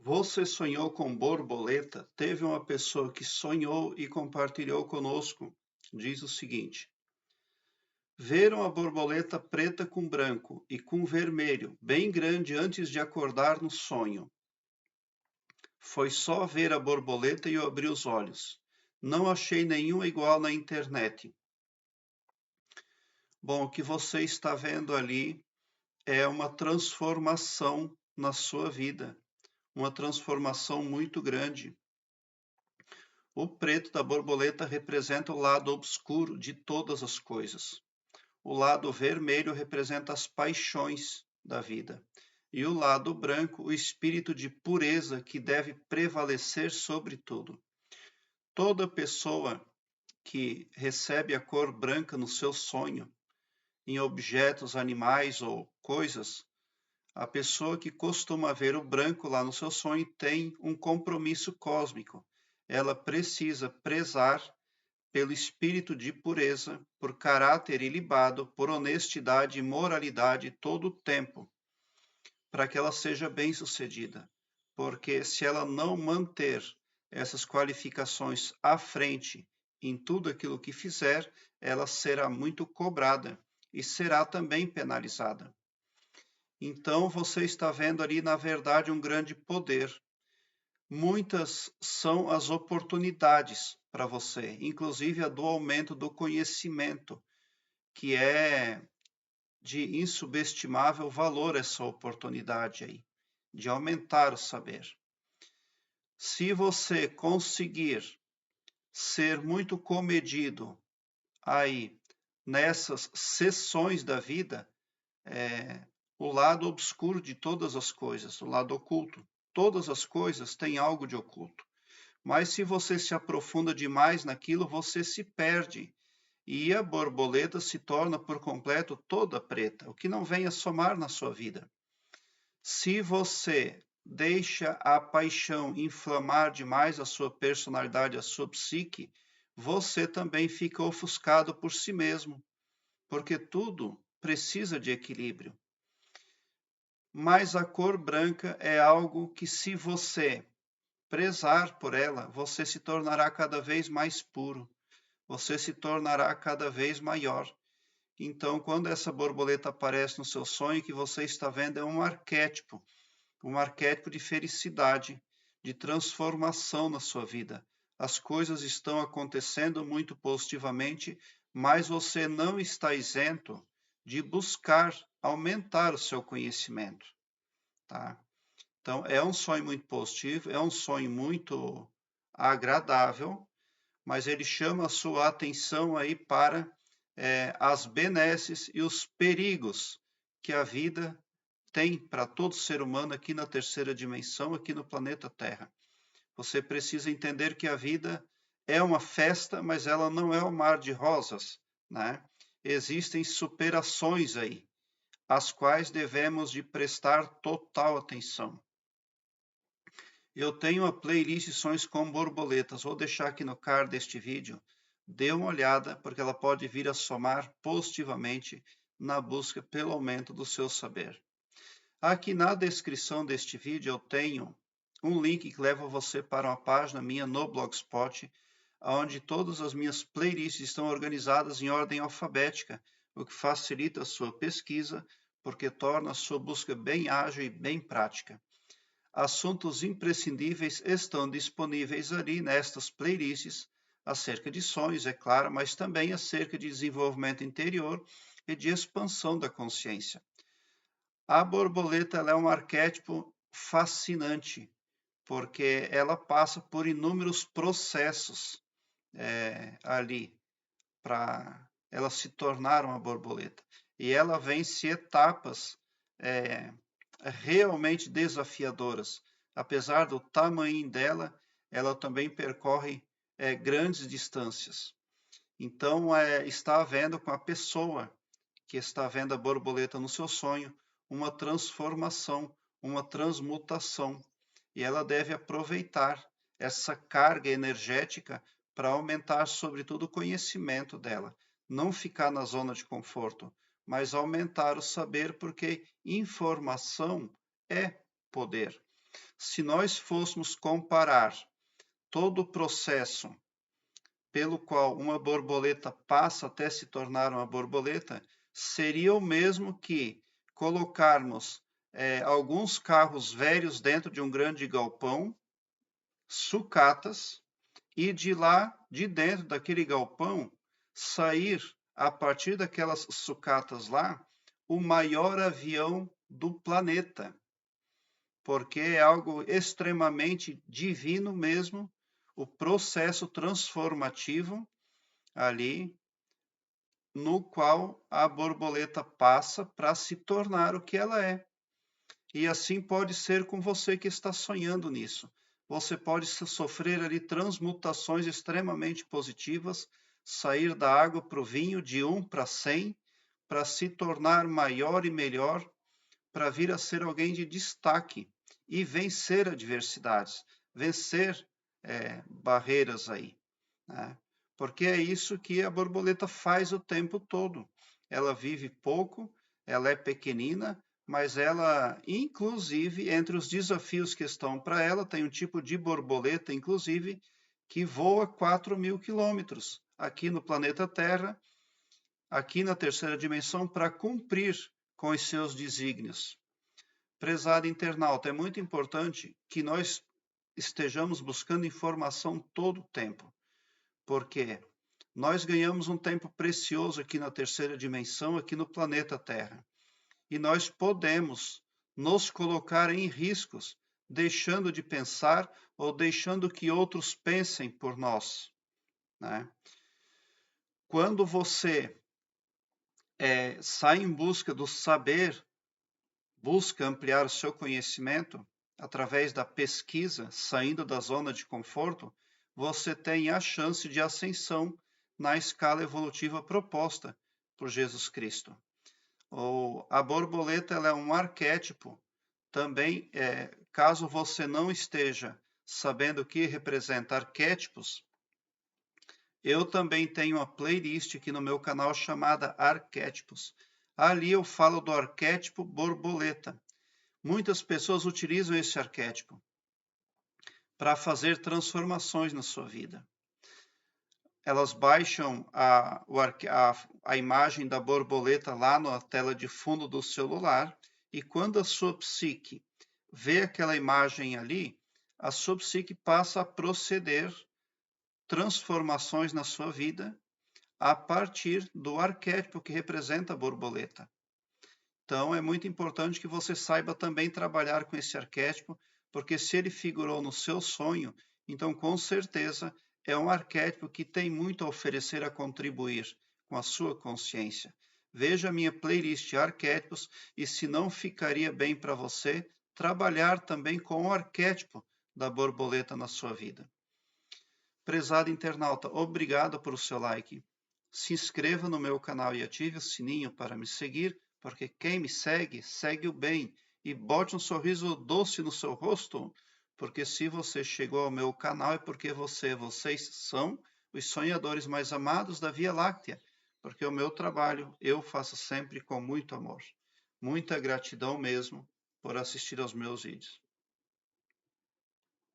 Você sonhou com borboleta? Teve uma pessoa que sonhou e compartilhou conosco. Diz o seguinte: Ver uma borboleta preta com branco e com vermelho, bem grande antes de acordar no sonho. Foi só ver a borboleta e eu abri os olhos. Não achei nenhuma igual na internet. Bom, o que você está vendo ali é uma transformação na sua vida, uma transformação muito grande. O preto da borboleta representa o lado obscuro de todas as coisas. O lado vermelho representa as paixões da vida. E o lado branco, o espírito de pureza que deve prevalecer sobre tudo. Toda pessoa que recebe a cor branca no seu sonho, em objetos, animais ou coisas, a pessoa que costuma ver o branco lá no seu sonho tem um compromisso cósmico. Ela precisa prezar pelo espírito de pureza, por caráter ilibado, por honestidade e moralidade todo o tempo, para que ela seja bem-sucedida. Porque se ela não manter essas qualificações à frente em tudo aquilo que fizer, ela será muito cobrada e será também penalizada. Então você está vendo ali, na verdade, um grande poder. Muitas são as oportunidades para você, inclusive a do aumento do conhecimento, que é de insubestimável valor essa oportunidade aí, de aumentar o saber. Se você conseguir ser muito comedido aí nessas sessões da vida, o lado obscuro de todas as coisas, o lado oculto. Todas as coisas têm algo de oculto. Mas se você se aprofunda demais naquilo, você se perde. E a borboleta se torna por completo toda preta, o que não vem a somar na sua vida. Se você deixa a paixão inflamar demais a sua personalidade, a sua psique, você também fica ofuscado por si mesmo, porque tudo precisa de equilíbrio. Mas a cor branca é algo que, se você prezar por ela, você se tornará cada vez mais puro, você se tornará cada vez maior. Então, quando essa borboleta aparece no seu sonho, que você está vendo é um arquétipo de felicidade, de transformação na sua vida. As coisas estão acontecendo muito positivamente, mas você não está isento de buscar aumentar o seu conhecimento, tá? Então, é um sonho muito positivo, é um sonho muito agradável, mas ele chama a sua atenção aí para as benesses e os perigos que a vida tem para todo ser humano aqui na terceira dimensão, aqui no planeta Terra. Você precisa entender que a vida é uma festa, mas ela não é um mar de rosas, né? Existem superações aí, às quais devemos de prestar total atenção. Eu tenho a playlist Sonhos com Borboletas. Vou deixar aqui no card deste vídeo. Dê uma olhada, porque ela pode vir a somar positivamente na busca pelo aumento do seu saber. Aqui na descrição deste vídeo eu tenho um link que leva você para uma página minha no Blogspot, onde todas as minhas playlists estão organizadas em ordem alfabética, o que facilita a sua pesquisa, porque torna a sua busca bem ágil e bem prática. Assuntos imprescindíveis estão disponíveis ali nestas playlists, acerca de sonhos, é claro, mas também acerca de desenvolvimento interior e de expansão da consciência. A borboleta ela é um arquétipo fascinante, porque ela passa por inúmeros processos ali para ela se tornar uma borboleta. E ela vence etapas realmente desafiadoras. Apesar do tamanho dela, ela também percorre grandes distâncias. Então, está havendo com a pessoa que está vendo a borboleta no seu sonho uma transformação, uma transmutação. E ela deve aproveitar essa carga energética para aumentar, sobretudo, o conhecimento dela. Não ficar na zona de conforto, mas aumentar o saber, porque informação é poder. Se nós fôssemos comparar todo o processo pelo qual uma borboleta passa até se tornar uma borboleta, seria o mesmo que colocarmos alguns carros velhos dentro de um grande galpão, sucatas, e de lá, de dentro daquele galpão, sair, a partir daquelas sucatas lá, o maior avião do planeta, porque é algo extremamente divino mesmo, o processo transformativo ali, no qual a borboleta passa para se tornar o que ela é. E assim pode ser com você que está sonhando nisso. Você pode sofrer ali transmutações extremamente positivas, sair da água para o vinho, de 1 para 100, para se tornar maior e melhor, para vir a ser alguém de destaque e vencer adversidades, vencer barreiras aí, né? Porque é isso que a borboleta faz o tempo todo. Ela vive pouco, ela é pequenina, mas ela, inclusive, entre os desafios que estão para ela, tem um tipo de borboleta, inclusive, que voa 4.000 quilômetros aqui no planeta Terra, aqui na terceira dimensão, para cumprir com os seus desígnios. Prezado internauta, é muito importante que nós estejamos buscando informação todo o tempo, porque nós ganhamos um tempo precioso aqui na terceira dimensão, aqui no planeta Terra, e nós podemos nos colocar em riscos, deixando de pensar ou deixando que outros pensem por nós, né? Quando você sai em busca do saber, busca ampliar o seu conhecimento através da pesquisa, saindo da zona de conforto, você tem a chance de ascensão na escala evolutiva proposta por Jesus Cristo. A borboleta ela é um arquétipo. Também, caso você não esteja sabendo o que representa arquétipos, eu também tenho uma playlist aqui no meu canal chamada Arquétipos. Ali eu falo do arquétipo borboleta. Muitas pessoas utilizam esse arquétipo para fazer transformações na sua vida. Elas baixam a imagem da borboleta lá na tela de fundo do celular e quando a sua psique vê aquela imagem ali, a sua psique passa a proceder transformações na sua vida a partir do arquétipo que representa a borboleta. Então, é muito importante que você saiba também trabalhar com esse arquétipo, porque se ele figurou no seu sonho, então, com certeza, é um arquétipo que tem muito a oferecer, a contribuir com a sua consciência. Veja a minha playlist Arquétipos e se não ficaria bem para você, trabalhar também com o arquétipo da borboleta na sua vida. Prezado internauta, obrigado por o seu like. Se inscreva no meu canal e ative o sininho para me seguir, porque quem me segue, segue o bem. E bote um sorriso doce no seu rosto, porque se você chegou ao meu canal é porque vocês são os sonhadores mais amados da Via Láctea, porque o meu trabalho eu faço sempre com muito amor. Muita gratidão mesmo por assistir aos meus vídeos.